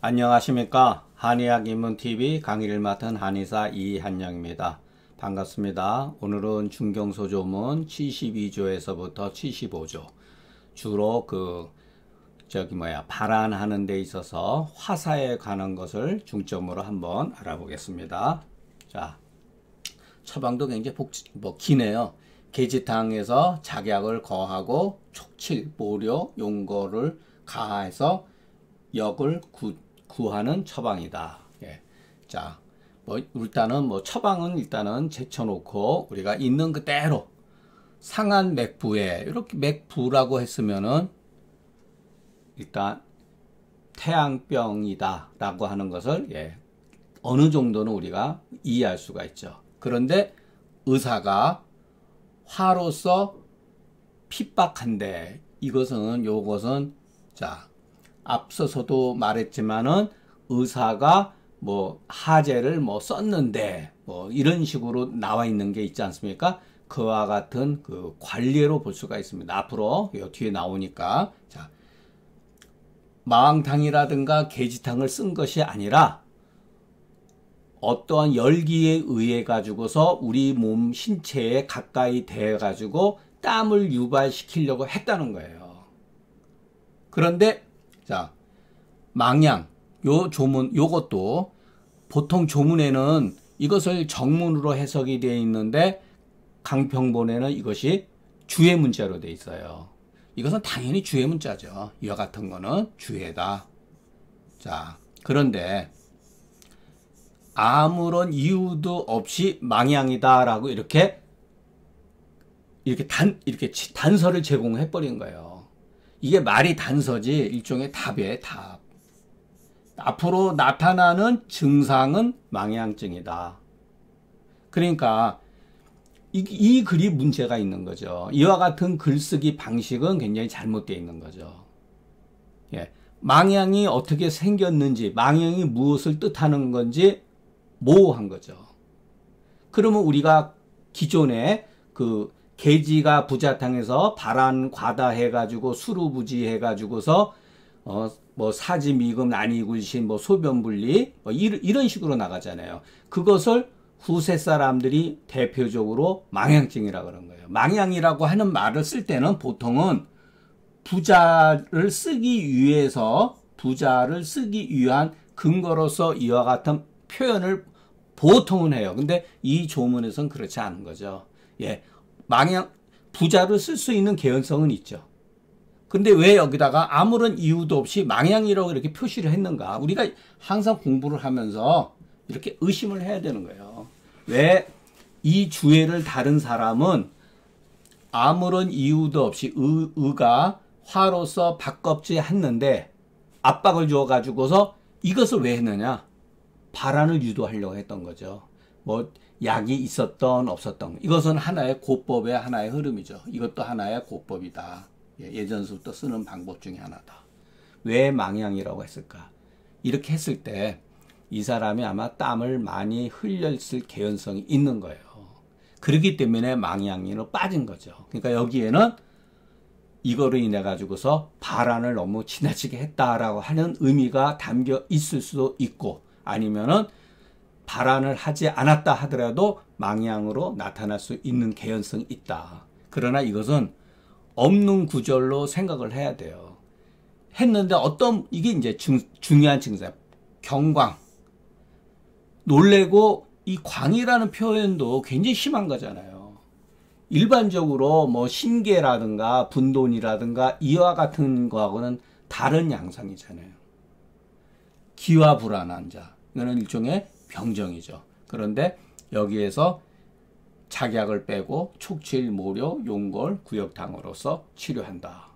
안녕하십니까. 한의학 입문TV 강의를 맡은 한의사 이한영입니다. 반갑습니다. 오늘은 중경소조문 72조에서부터 75조 주로 발안하는 데 있어서 화사에 관한 것을 중점으로 한번 알아보겠습니다. 자, 처방도 굉장히 기네요. 계지탕에서 작약을 거하고 촉칠, 모료, 용거를 가해서 역을 구하는 처방이다. 예. 자, 일단은 처방은 일단은 제쳐놓고 우리가 있는 그대로 상한 맥부에 이렇게 맥부라고 했으면은 일단 태양병이다 라고 하는 것을 어느 정도는 우리가 이해할 수가 있죠. 그런데 의사가 화로서 핍박한데 요것은 자, 앞서서도 말했지만은 의사가 하재를 썼는데 이런 식으로 나와 있는 게 있지 않습니까? 그와 같은 그 관례로 볼 수가 있습니다. 앞으로 뒤에 나오니까 자, 마왕탕이라든가 계지탕을 쓴 것이 아니라 어떠한 열기에 의해 가지고서 우리 몸 신체에 가까이 대해 가지고 땀을 유발시키려고 했다는 거예요. 그런데 자, 망양 요것도 보통 조문에는 이것을 정문으로 해석이 되어 있는데 강평본에는 이것이 주의 문자로 되어 있어요. 이것은 당연히 주의 문자죠. 이와 같은 거는 주의다. 자, 그런데 아무런 이유도 없이 망양이다라고 이렇게 단서를 제공해 버린 거예요. 이게 말이 단서지 일종의 답이에요. 답. 앞으로 나타나는 증상은 망양증이다. 그러니까 이 글이 문제가 있는 거죠. 이와 같은 글쓰기 방식은 굉장히 잘못되어 있는 거죠. 예. 망양이 어떻게 생겼는지, 망양이 무엇을 뜻하는 건지 모호한 거죠. 그러면 우리가 기존에 계지가 부자탕에서 발안 과다 해가지고 수루부지 해가지고서 사지 미금 난이굴신 소변분리 이런 식으로 나가잖아요. 그것을 후세 사람들이 대표적으로 망양증이라고 그런 거예요. 망양이라고 하는 말을 쓸 때는 보통은 부자를 쓰기 위한 근거로서 이와 같은 표현을 보통은 해요. 근데 이 조문에서는 그렇지 않은 거죠. 예. 부자를 쓸 수 있는 개연성은 있죠. 근데 왜 여기다가 아무런 이유도 없이 망양이라고 이렇게 표시를 했는가? 우리가 항상 공부를 하면서 이렇게 의심을 해야 되는 거예요. 왜 이 주해를 다른 사람은 아무런 이유도 없이 의가 화로서 바껍지 않는데 압박을 주어가지고서 이것을 왜 했느냐? 발안을 유도하려고 했던 거죠. 약이 있었던 없었던 이것은 하나의 고법의 하나의 흐름이죠. 이것도 하나의 고법이다. 예전부터 쓰는 방법 중에 하나다. 왜 망양이라고 했을까? 이렇게 했을 때 이 사람이 아마 땀을 많이 흘렸을 개연성이 있는 거예요. 그렇기 때문에 망양이로 빠진 거죠. 그러니까 여기에는 이거로 인해 가지고서 발안을 너무 지나치게 했다라고 하는 의미가 담겨 있을 수도 있고 아니면은 발안을 하지 않았다 하더라도 망양으로 나타날 수 있는 개연성이 있다. 그러나 이것은 없는 구절로 생각을 해야 돼요. 했는데 이게 이제 중요한 증상. 경광. 놀래고 이 광이라는 표현도 굉장히 심한 거잖아요. 일반적으로 신계라든가 분돈이라든가 이와 같은 거하고는 다른 양상이잖아요. 기와 불안한 자. 이거는 일종의 병정이죠. 그런데 여기에서 작약을 빼고 촉칠, 모료, 용골, 구역탕으로서 치료한다.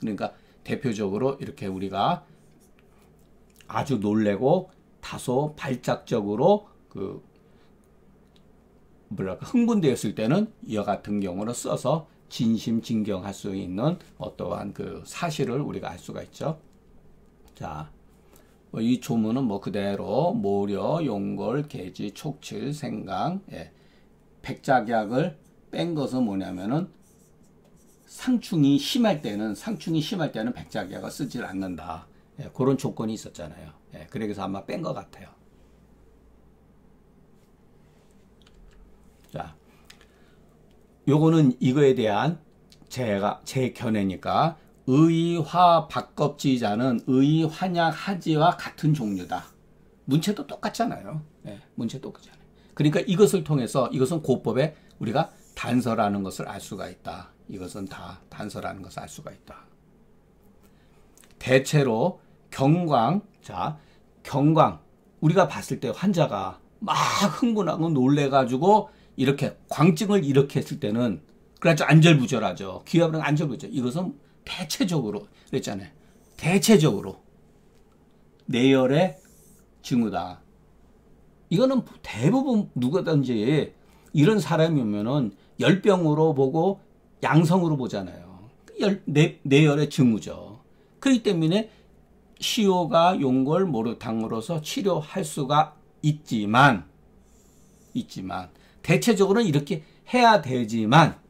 그러니까 대표적으로 이렇게 우리가 아주 놀래고 다소 발작적으로 흥분되었을 때는 이와 같은 경우를 써서 진심진경할 수 있는 어떠한 사실을 우리가 알 수가 있죠. 자, 이 조문은 그대로 모려, 용골, 계지, 촉칠, 생강, 백작약을 뺀 것은 뭐냐면은 상충이 심할 때는 백작약을 쓰질 않는다. 예, 그런 조건이 있었잖아요. 예, 그래서 아마 뺀 것 같아요. 자, 요거는 이거에 대한 제 견해니까 의화 박겁지자는 의환약하지와 같은 종류다. 문체도 똑같잖아요. 예, 문체 똑같잖아요. 그러니까 이것을 통해서 이것은 고법에 우리가 단서라는 것을 알 수가 있다. 이것은 다 단서라는 것을 알 수가 있다. 대체로 경광, 자, 경광. 우리가 봤을 때 환자가 막 흥분하고 놀래가지고 이렇게 광증을 이렇게 했을 때는 그래가지고 안절부절하죠. 기압은 안절부절. 이것은 대체적으로 그랬잖아요. 대체적으로 뇌열의 징후다. 이거는 대부분 누구든지 이런 사람이 오면은 열병으로 보고 양성으로 보잖아요. 뇌열의 징후죠. 그렇기 때문에 시효가 용골 모르탕으로서 치료할 수가 있지만 대체적으로는 이렇게 해야 되지만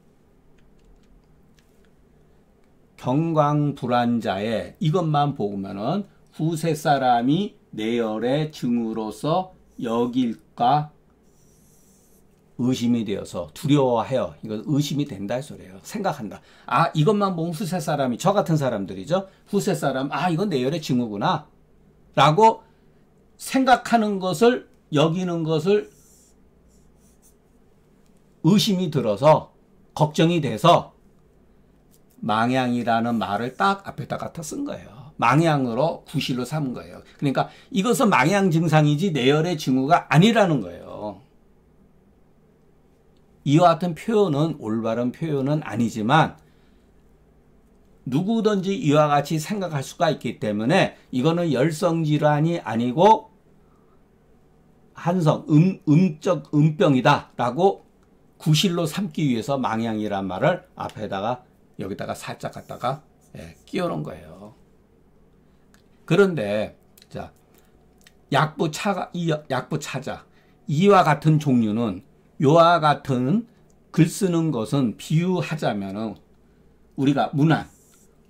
경광불환자의 이것만 보면은 후세 사람이 뇌열의 증후로서 여길까 의심이 되어서 두려워해요. 이거 의심이 된다 이 소리예요. 생각한다. 아, 이것만 보면 후세 사람이, 저 같은 사람들이죠. 후세 사람, 아, 이건 뇌열의 징후구나 라고 생각하는 것을, 여기는 것을 의심이 들어서 걱정이 돼서 망향이라는 말을 딱 앞에다 갖다 쓴 거예요. 망향으로 구실로 삼은 거예요. 그러니까 이것은 망향 증상이지 뇌열의 징후가 아니라는 거예요. 이와 같은 표현은 올바른 표현은 아니지만 누구든지 이와 같이 생각할 수가 있기 때문에 이거는 열성질환이 아니고 한성, 음적 음병이다 라고 구실로 삼기 위해서 망향이란 말을 앞에다가 여기다가 살짝 갖다가 끼워놓은 거예요. 그런데 자, 약부차자 이와 같은 종류는 요와 같은 글 쓰는 것은 비유하자면은 우리가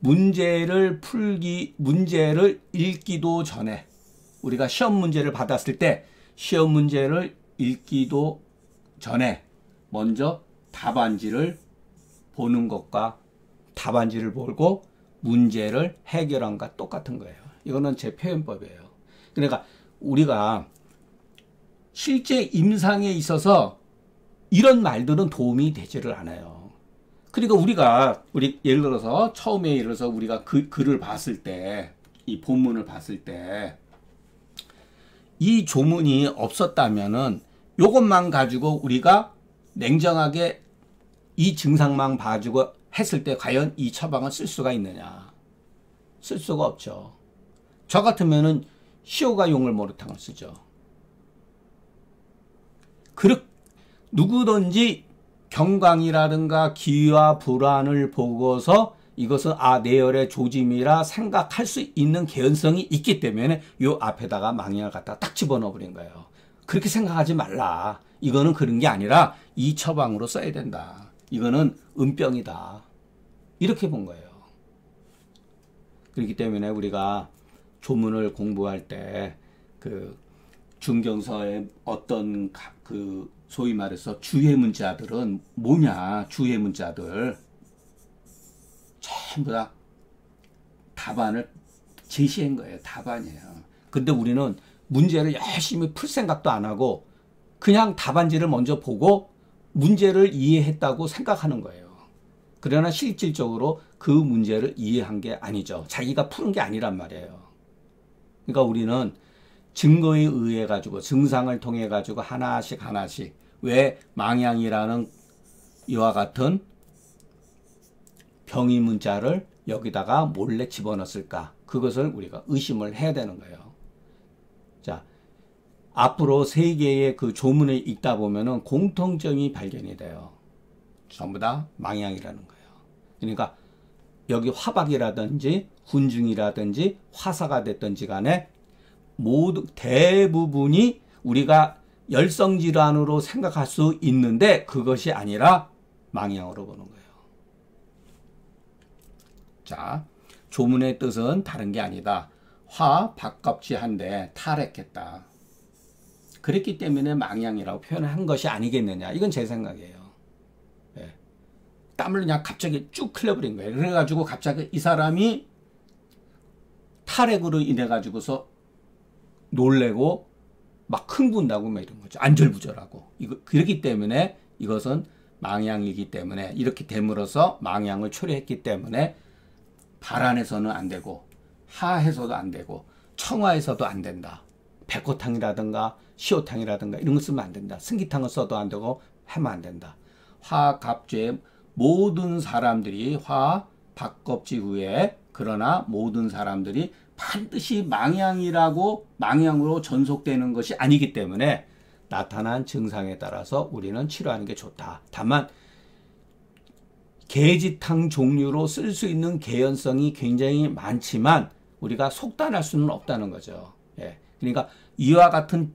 문제를 읽기도 전에 우리가 시험 문제를 받았을 때 시험 문제를 읽기도 전에 먼저 답안지를 보는 것과 답안지를 보고 문제를 해결한 것과 똑같은 거예요. 이거는 제 표현법이에요. 그러니까 우리가 실제 임상에 있어서 이런 말들은 도움이 되지를 않아요. 그러니까 우리 예를 들어서 처음에 예를 들어서 우리가 글을 봤을 때, 이 본문을 봤을 때 이 조문이 없었다면은 요것만 가지고 우리가 냉정하게 이 증상만 봐주고 했을 때 과연 이 처방을 쓸 수가 있느냐? 쓸 수가 없죠. 저 같으면은 시효가 용을 모르탕을 쓰죠. 누구든지 경광이라든가 기와 불안을 보고서 이것은 뇌열의 조짐이라 생각할 수 있는 개연성이 있기 때문에 요 앞에다가 망향을 갖다가 딱 집어넣어 버린 거예요. 그렇게 생각하지 말라. 이거는 그런 게 아니라 이 처방으로 써야 된다. 이거는 음병이다. 이렇게 본 거예요. 그렇기 때문에 우리가 조문을 공부할 때 그 중경서의 어떤 소위 말해서 주해 문자들은 뭐냐? 주해 문자들 전부 다 답안을 제시한 거예요. 답안이에요. 근데 우리는 문제를 열심히 풀 생각도 안 하고 그냥 답안지를 먼저 보고 문제를 이해했다고 생각하는 거예요. 그러나 실질적으로 그 문제를 이해한 게 아니죠. 자기가 푸는 게 아니란 말이에요. 그러니까 우리는 증거에 의해 가지고 증상을 통해 가지고 하나씩 왜 망향이라는 이와 같은 병의 문자를 여기다가 몰래 집어넣었을까? 그것을 우리가 의심을 해야 되는 거예요. 자, 앞으로 세 개의 그 조문을 읽다 보면은 공통점이 발견이 돼요. 전부 다 망향이라는 거예요. 그러니까 여기 화박이라든지 군중이라든지 화사가 됐든지 간에 대부분이 우리가 열성질환으로 생각할 수 있는데 그것이 아니라 망향으로 보는 거예요. 자, 조문의 뜻은 다른 게 아니다. 화 밥껍질한데 탈했겠다. 그랬기 때문에 망양이라고 표현한 것이 아니겠느냐. 이건 제 생각이에요. 예. 땀을 그냥 갑자기 쭉 흘려버린 거예요. 그래가지고 갑자기 이 사람이 탈핵으로 인해 가지고서 놀래고 막 흥분하고 막 이런 거죠. 안절부절하고. 그렇기 때문에 이것은 망양이기 때문에 이렇게 됨으로써 망양을 초래했기 때문에 발안에서는 안 되고 하에서도 안 되고 청화에서도 안 된다. 백호탕이라든가 시호탕이라든가 이런 거 쓰면 안 된다. 승기탕을 써도 안 되고 하면 안 된다. 화갑죄 모든 사람들이 화 밥껍질 후에 그러나 모든 사람들이 반드시 망양으로 전속되는 것이 아니기 때문에 나타난 증상에 따라서 우리는 치료하는 게 좋다. 다만 계지탕 종류로 쓸 수 있는 개연성이 굉장히 많지만 우리가 속단할 수는 없다는 거죠. 예. 그러니까 이와 같은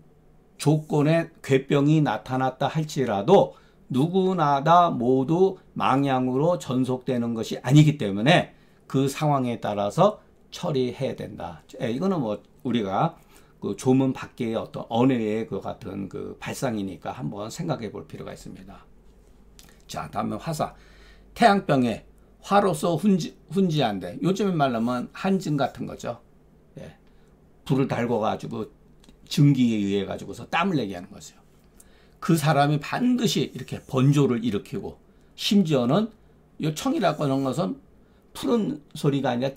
조건의 괴병이 나타났다 할지라도 누구나 다 모두 망양으로 전속되는 것이 아니기 때문에 그 상황에 따라서 처리해야 된다. 예, 이거는 뭐 우리가 그 조문 밖의 어떤 언어의 그 같은 그 발상이니까 한번 생각해 볼 필요가 있습니다. 자, 다음에 화사. 태양병에 화로서 훈지한데 요즘에 말하면 한증 같은 거죠. 예, 불을 달궈 가지고 증기에 의해 가지고서 땀을 내게 하는 거죠. 그 사람이 반드시 이렇게 번조를 일으키고 심지어는 이 청이라고 하는 것은 푸른 소리가 아니라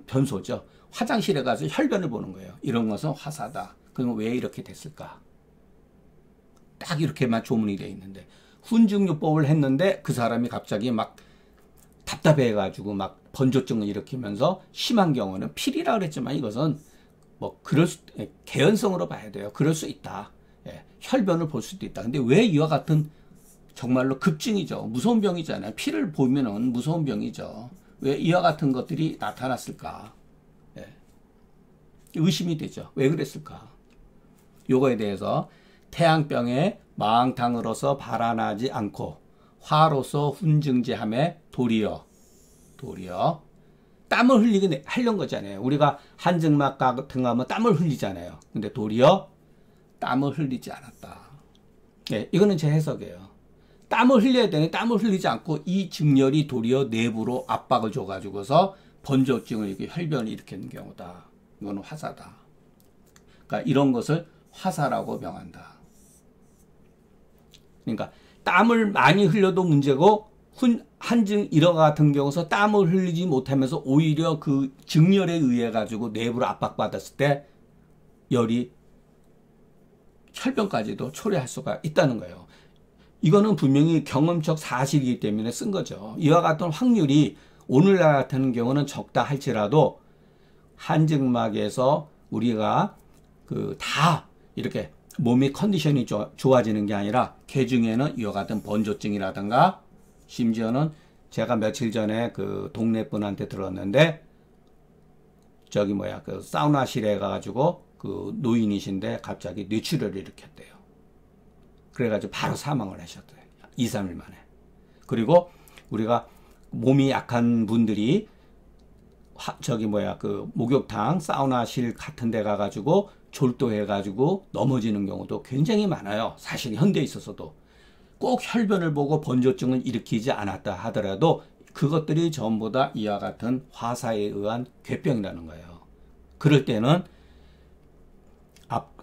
변소죠. 화장실에 가서 혈변을 보는 거예요. 이런 것은 화사다. 그럼 왜 이렇게 됐을까? 딱 이렇게만 조문이 되어 있는데 훈증요법을 했는데 그 사람이 갑자기 막 답답해가지고 막 번조증을 일으키면서 심한 경우는 필이라 그랬지만 이것은 뭐 개연성으로 봐야 돼요. 그럴 수 있다. 예, 혈변을 볼 수도 있다. 근데 왜 이와 같은 정말로 급증이죠. 무서운 병이잖아요. 피를 보면은 무서운 병이죠. 왜 이와 같은 것들이 나타났을까? 예. 의심이 되죠. 왜 그랬을까? 요거에 대해서 태양병에 망탕으로서 발안하지 않고 화로서 훈증제함에 도리어 땀을 흘리게 하려는 거잖아요. 우리가 한증막 같은 거 하면 땀을 흘리잖아요. 근데 도리어 땀을 흘리지 않았다. 예, 이거는 제 해석이에요. 땀을 흘려야 되는데 땀을 흘리지 않고 이 증열이 도리어 내부로 압박을 줘가지고서 번조증을 이렇게 혈변을 일으키는 경우다. 이거는 화사다. 그러니까 이런 것을 화사라고 명한다. 그러니까 땀을 많이 흘려도 문제고 한증 이런 같은 경우서 땀을 흘리지 못하면서 오히려 그 증열에 의해 가지고 내부로 압박받았을 때 열이 혈변까지도 초래할 수가 있다는 거예요. 이거는 분명히 경험적 사실이기 때문에 쓴 거죠. 이와 같은 확률이 오늘날 같은 경우는 적다 할지라도 한증막에서 우리가 다 이렇게 몸의 컨디션이 좋아지는 게 아니라 개 중에는 이와 같은 번조증이라든가 심지어는 제가 며칠 전에 그 동네 분한테 들었는데 그 사우나실에 가가지고 그 노인이신데 갑자기 뇌출혈을 일으켰대요. 그래가지고 바로 사망을 하셨대요. 2, 3일 만에. 그리고 우리가 몸이 약한 분들이 그 목욕탕, 사우나실 같은 데 가가지고 졸도해가지고 넘어지는 경우도 굉장히 많아요. 사실 현대에 있어서도. 꼭 혈변을 보고 번조증을 일으키지 않았다 하더라도 그것들이 전부 다 이와 같은 화사에 의한 괴병이라는 거예요. 그럴 때는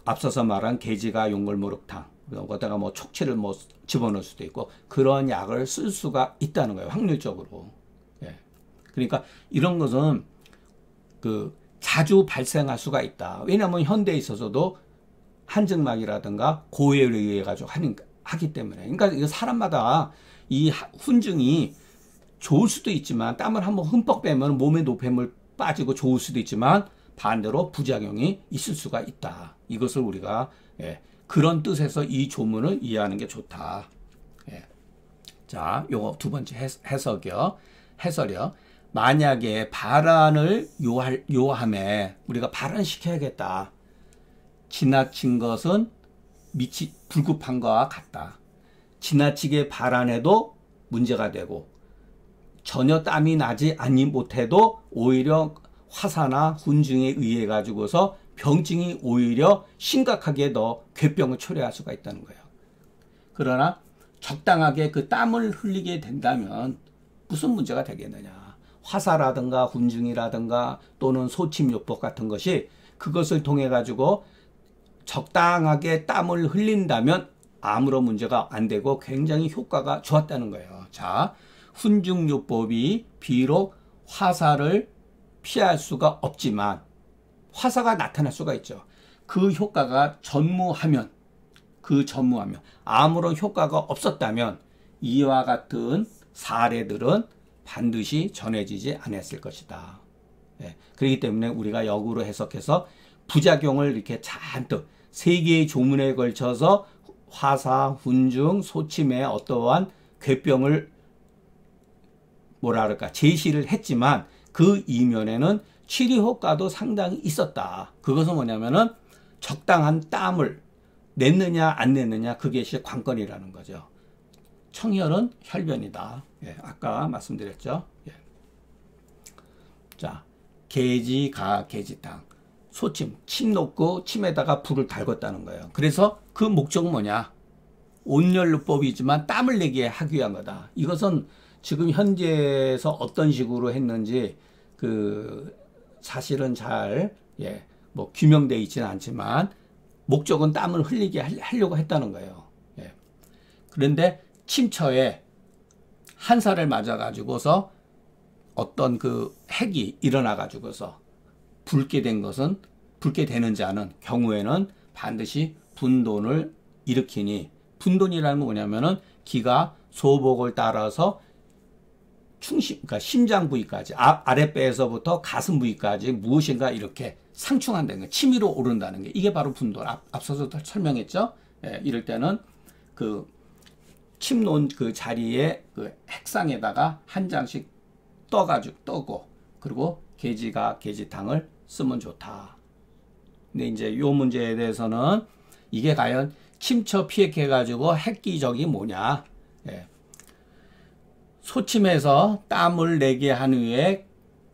앞서서 말한 개지가 용골모륵탕 거기다가 뭐 촉치를 뭐 집어넣을 수도 있고 그런 약을 쓸 수가 있다는 거예요. 확률적으로. 예. 그러니까 이런 것은 자주 발생할 수가 있다. 왜냐하면 현대에 있어서도 한증막이라든가 고열에 의해 가지고 하기 때문에. 그러니까 이거 사람마다 이 훈증이 좋을 수도 있지만 땀을 한번 흠뻑 빼면 몸에 노폐물 빠지고 좋을 수도 있지만 반대로 부작용이 있을 수가 있다. 이것을 우리가 그런 뜻에서 이 조문을 이해하는 게 좋다. 예. 자, 요거 두 번째 해석이요. 해설이요. 만약에 발안을 요함에 우리가 발안시켜야겠다. 지나친 것은 밑이 불급한 것과 같다. 지나치게 발안해도 문제가 되고 전혀 땀이 나지 않니 못해도 오히려 화사나 훈증에 의해 가지고서 병증이 오히려 심각하게 더 괴병을 초래할 수가 있다는 거예요. 그러나 적당하게 그 땀을 흘리게 된다면 무슨 문제가 되겠느냐. 화사라든가 훈증이라든가 또는 소침요법 같은 것이 그것을 통해 가지고 적당하게 땀을 흘린다면 아무런 문제가 안 되고 굉장히 효과가 좋았다는 거예요. 자, 훈증요법이 비록 화사를 피할 수가 없지만 화사가 나타날 수가 있죠. 그 효과가 전무하면 아무런 효과가 없었다면 이와 같은 사례들은 반드시 전해지지 않았을 것이다. 예, 그렇기 때문에 우리가 역으로 해석해서 부작용을 이렇게 잔뜩 세 개의 조문에 걸쳐서 화사, 훈증, 소침의 어떠한 괴병을 제시를 했지만 그 이면에는 치료 효과도 상당히 있었다. 그것은 뭐냐면은 적당한 땀을 냈느냐 안 냈느냐 그것이 관건이라는 거죠. 청혈은 혈변이다. 예, 아까 말씀드렸죠. 예. 자, 계지탕. 소침, 침 놓고 침에다가 불을 달궜다는 거예요. 그래서 그 목적은 뭐냐? 온열요법이지만 땀을 내게 하기 위한 거다. 이것은 지금 현재에서 어떤 식으로 했는지 사실은 잘 뭐 규명되어 있지는 않지만 목적은 땀을 흘리게 하려고 했다는 거예요. 예. 그런데 침처에 한사를 맞아 가지고서 어떤 그 핵이 일어나 가지고서 붉게 되는 자는 경우에는 반드시 분돈을 일으키니, 분돈이라는 건 뭐냐면은 기가 소복을 따라서 그러니까 심장 부위까지 아랫배에서부터 가슴 부위까지 무엇인가 이렇게 상충한다는 거예요. 치밀어 오른다는 게 이게 바로 분돈. 앞서서 설명했죠. 예, 이럴 때는 그 침 놓은 그 자리에 그 핵상에다가 한 장씩 떠고 그리고 계지탕을 쓰면 좋다. 근데 이제 요 문제에 대해서는 이게 과연 침처 피획해가지고 획기적이 뭐냐. 예. 소침해서 땀을 내게 한 후에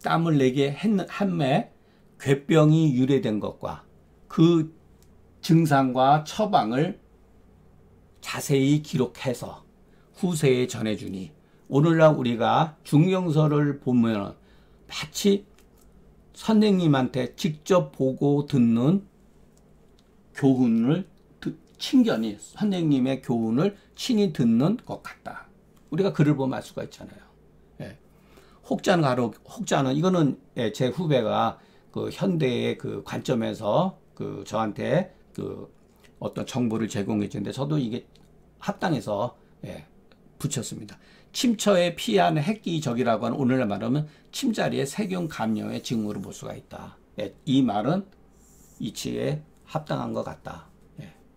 땀을 내게 한매 괴병이 유래된 것과 그 증상과 처방을 자세히 기록해서 후세에 전해주니, 오늘날 우리가 중경서를 보면 마치 선생님한테 직접 보고 듣는 교훈을 친견이 선생님의 교훈을 친히 듣는 것 같다. 우리가 글을 보면 알 수가 있잖아요. 예. 혹자는 이거는 제 후배가 그 현대의 그 관점에서 그 저한테 그 어떤 정보를 제공해 주는데 저도 이게 합당해서 붙였습니다. 침처에 피하는 핵기적이라고 하는 오늘날 말하면 침자리에 세균 감염의 징후를 볼 수가 있다. 이 말은 이치에 합당한 것 같다.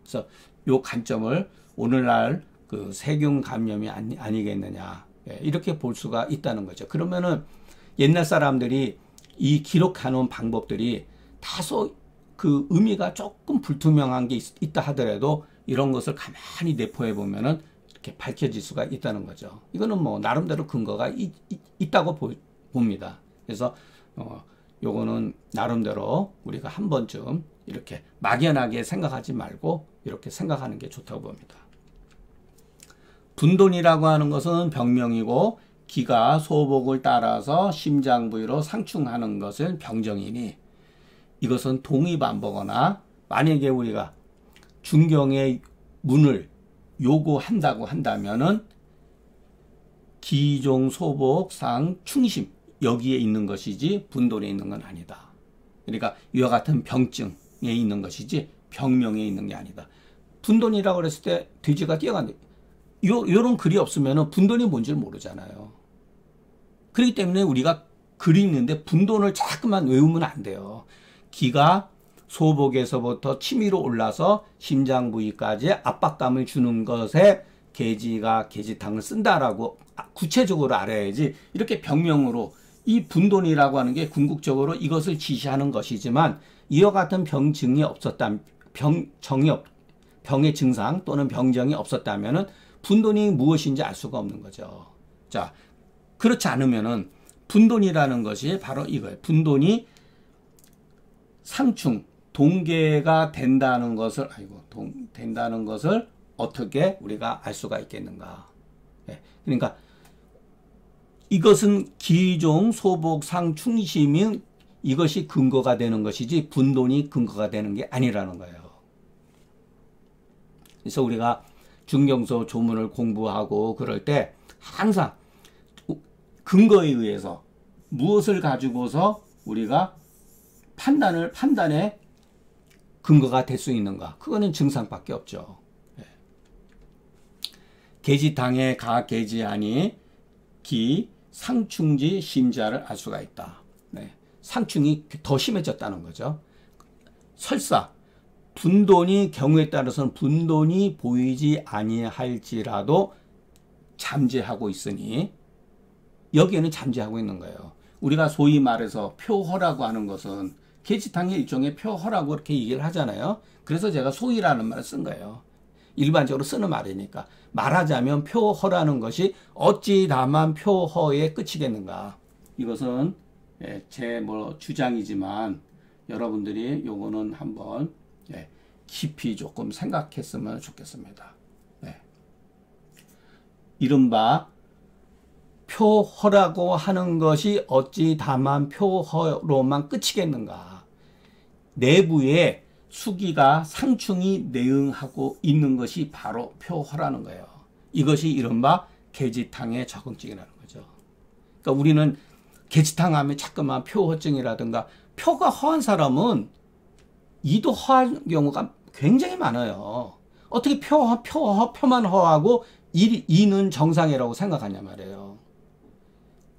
그래서 이 관점을 오늘날 그 세균 감염이 아니겠느냐 이렇게 볼 수가 있다는 거죠. 그러면은 옛날 사람들이 이 기록하는 방법들이 다소 그 의미가 조금 불투명한 게 있다 하더라도 이런 것을 가만히 내포해 보면은 이렇게 밝혀질 수가 있다는 거죠. 이거는 뭐 나름대로 근거가 있다고 봅니다. 그래서 요거는 나름대로 우리가 한 번쯤 이렇게 막연하게 생각하지 말고 이렇게 생각하는 게 좋다고 봅니다. 분돈이라고 하는 것은 병명이고 기가 소복을 따라서 심장 부위로 상충하는 것은 병정이니, 이것은 동의반복어나 만약에 우리가 중경의 문을 요구한다고 한다면은 기종 소복 상 충심 여기에 있는 것이지 분돈에 있는 건 아니다. 그러니까 이와 같은 병증에 있는 것이지 병명에 있는 게 아니다. 분돈이라고 그랬을 때 돼지가 뛰어간다. 요런 글이 없으면 분돈이 뭔지를 모르잖아요. 그렇기 때문에 우리가 글이 있는데 분돈을 자꾸만 외우면 안 돼요. 기가 소복에서부터 치밀어 올라서 심장 부위까지 압박감을 주는 것에 계지탕을 쓴다라고 구체적으로 알아야지, 이렇게 병명으로 이 분돈이라고 하는 게 궁극적으로 이것을 지시하는 것이지만 이와 같은 병증이 없었다면 병의 증상 또는 병정이 없었다면은 분돈이 무엇인지 알 수가 없는 거죠. 자, 그렇지 않으면은 분돈이라는 것이 바로 이거예요. 분돈이 상충, 동계가 된다는 것을, 된다는 것을 어떻게 우리가 알 수가 있겠는가. 예, 그러니까 이것은 기종, 소복, 상충심인 이것이 근거가 되는 것이지 분돈이 근거가 되는 게 아니라는 거예요. 그래서 우리가 중경서 조문을 공부하고 그럴 때 항상 근거에 의해서 무엇을 가지고서 우리가 판단에 근거가 될 수 있는가. 그거는 증상밖에 없죠. 계지당에 가 계지하니 기 상충지 심자를 알 수가 있다. 네. 상충이 더 심해졌다는 거죠. 설사 분돈이 경우에 따라서는 분돈이 보이지 아니할지라도 잠재하고 있으니 여기에는 잠재하고 있는 거예요. 우리가 소위 말해서 표허라고 하는 것은 계지탕의 일종의 표허라고 이렇게 얘기를 하잖아요. 그래서 제가 소위라는 말을 쓴 거예요. 일반적으로 쓰는 말이니까. 말하자면 표허라는 것이 어찌 다만 표허에 그치겠는가. 이것은 제 주장이지만 여러분들이 요거는 한번 깊이 조금 생각했으면 좋겠습니다. 이른바 표허라고 하는 것이 어찌 다만 표허로만 그치겠는가. 내부에 수기가 상충이 내응하고 있는 것이 바로 표허라는 거예요. 이것이 이른바 계지탕의 적응증이라는 거죠. 그러니까 우리는 계지탕 하면 자꾸만 표허증이라든가, 표가 허한 사람은 이도 허한 경우가 굉장히 많아요. 어떻게 표만 허하고 이는 정상이라고 생각하냐 말이에요.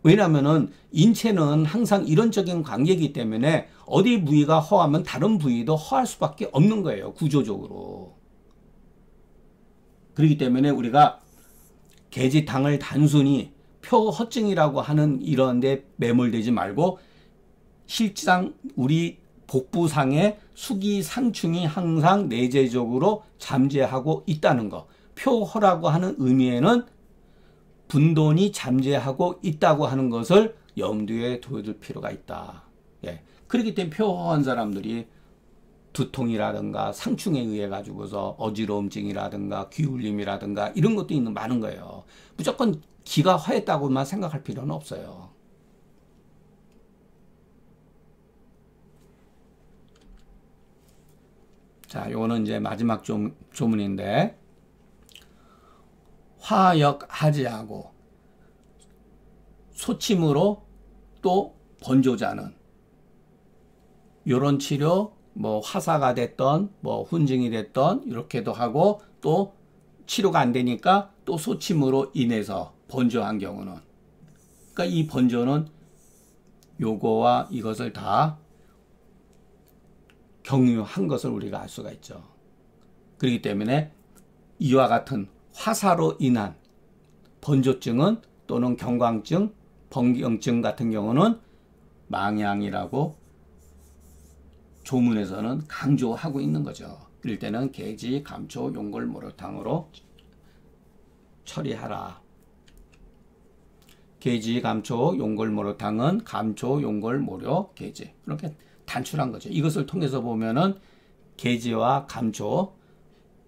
왜냐하면은 인체는 항상 이론적인 관계이기 때문에 어디 부위가 허하면 다른 부위도 허할 수밖에 없는 거예요. 구조적으로. 그렇기 때문에 우리가 계지탕을 단순히 표허증이라고 하는 이런 데 매몰되지 말고 실상 우리 복부상의 수기 상충이 항상 내재적으로 잠재하고 있다는 거. 표허라고 하는 의미에는 분돈이 잠재하고 있다고 하는 것을 염두에 둬둘 필요가 있다. 그렇기 때문에 표허한 사람들이 두통이라든가 상충에 의해 가지고서 어지러움증이라든가 귀울림이라든가 이런 것도 있는 많은 거예요. 무조건 기가 허했다고만 생각할 필요는 없어요. 자, 요거는 이제 마지막 조문인데, 화역하지하고 소침으로 또 번조자는 요런 치료, 화사가 됐던 훈증이 됐던 이렇게도 하고, 또 치료가 안 되니까 또 소침으로 인해서 번조한 경우는, 그러니까 이 번조는 요거와 이것을 다 경유한 것을 우리가 알 수가 있죠. 그렇기 때문에 이와 같은 화사로 인한 번조증은, 또는 경광증, 번경증 같은 경우는 망양이라고 조문에서는 강조하고 있는 거죠. 이럴 때는 계지, 감초, 용골, 모료탕으로 처리하라. 계지, 감초, 용골, 모료탕은 감초, 용골, 모료, 계지. 이렇게 단출한 거죠. 이것을 통해서 보면은 계지와 감초,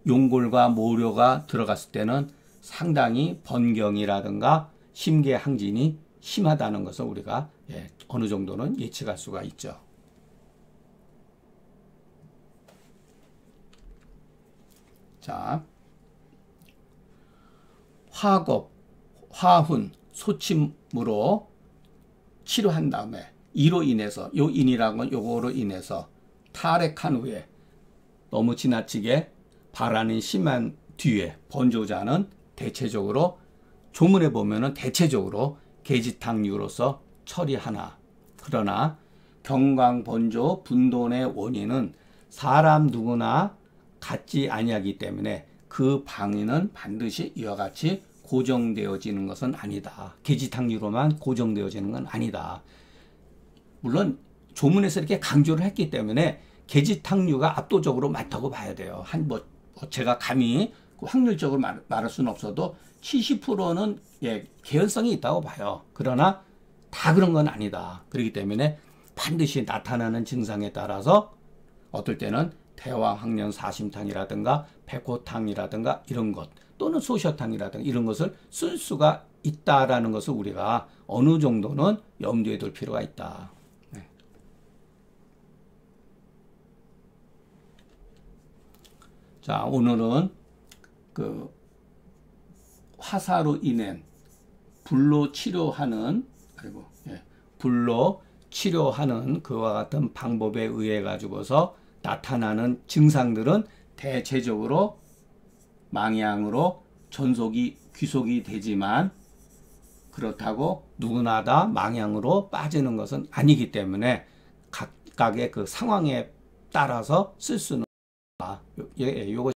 용골과 모료가 들어갔을 때는 상당히 번경이라든가 심계항진이 심하다는 것을 우리가 어느 정도는 예측할 수가 있죠. 자, 화겁, 화훈, 소침으로 치료한 다음에 이로 인해서, 요 인이라는 요거로 인해서 탈핵한 후에 너무 지나치게 발한이 심한 뒤에 번조자는 대체적으로 조문에 보면은 대체적으로 계지탕류로서 처리하나, 그러나 경광번조 분돈의 원인은 사람 누구나 같지 아니하기 때문에 그 방위는 반드시 이와 같이 고정되어지는 것은 아니다. 계지탕류로만 고정되어지는 건 아니다. 물론 조문에서 이렇게 강조를 했기 때문에 계지탕류가 압도적으로 많다고 봐야 돼요. 제가 감히 확률적으로 말할 수는 없어도 70%는 개연성이 있다고 봐요. 그러나 다 그런 건 아니다. 그렇기 때문에 반드시 나타나는 증상에 따라서 어떨 때는 대왕학년 사심탕이라든가 백호탕이라든가 이런 것 또는 소셔탕이라든가 이런 것을 쓸 수가 있다라는 것을 우리가 어느 정도는 염두에 둘 필요가 있다. 네. 자, 오늘은 그 화사로 인한 불로 치료하는 그리고 불로 치료하는 그와 같은 방법에 의해 가지고서 나타나는 증상들은 대체적으로 망양으로 전속이 귀속이 되지만 그렇다고 누구나 다 망양으로 빠지는 것은 아니기 때문에 각각의 그 상황에 따라서 쓸 수는 있다. 요거